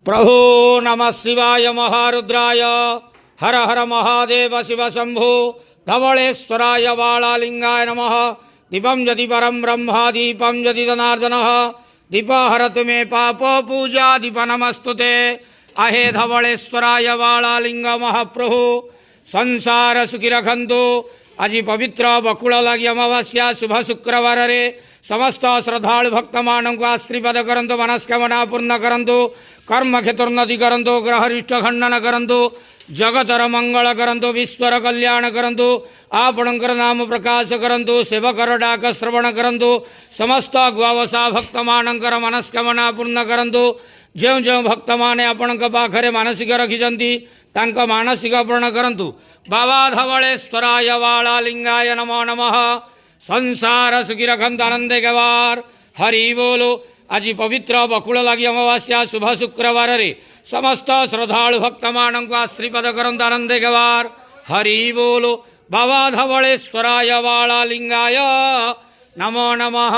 प्रभो नमः शिवाय महारुद्राय हर हर महादेव शिव शंभो धवलेश्वराय वालालिंगाय नमः। दीपं यदि परं ब्रह्म दीपं यदि जनार्दनः दीपहरतु मे पाप पूजा दीप नमस्तुते। अहे धवलेश्वराय वालालिंग महाप्रभु संसार सुखी रखंतु। आज पवित्र बकुल लगी अमावास्या शुभ शुक्रवार रे समस्त श्रद्धालु भक्त मान को आशीर्वाद करंतु, मनस्कामना पूर्ण करंतु, कर्म क्षेत्रोन्नति करंतु, ग्रहरिष्ट खंडन करंतु, जगतर मंगल करंतु, विश्वर कल्याण करंतु, आपणकर नाम प्रकाश करंतु, सेवकर डाक श्रवण करंतु, समस्त गुआवसा भक्त मानकर मनस्कामना पूर्ण करंतु। जो जो भक्त माने आपणक पाखरे मानसिक रखिजंती तांक मानसिक पूर्ण करंतु। बाबा धवलेश्वराय वालालिंगाय नमो नमः। संसार सुखी रखंत आनंदे गवार हरि बोलो। आज पवित्र बकुल लगी अमावास्या शुभ शुक्रवार रे समस्त श्रद्धालु भक्त मान को आशीर्वाद करंत आनंदे गवार हरि बोलो। बाबा धवलेश्वराय वालालिंगाय नमो नमः।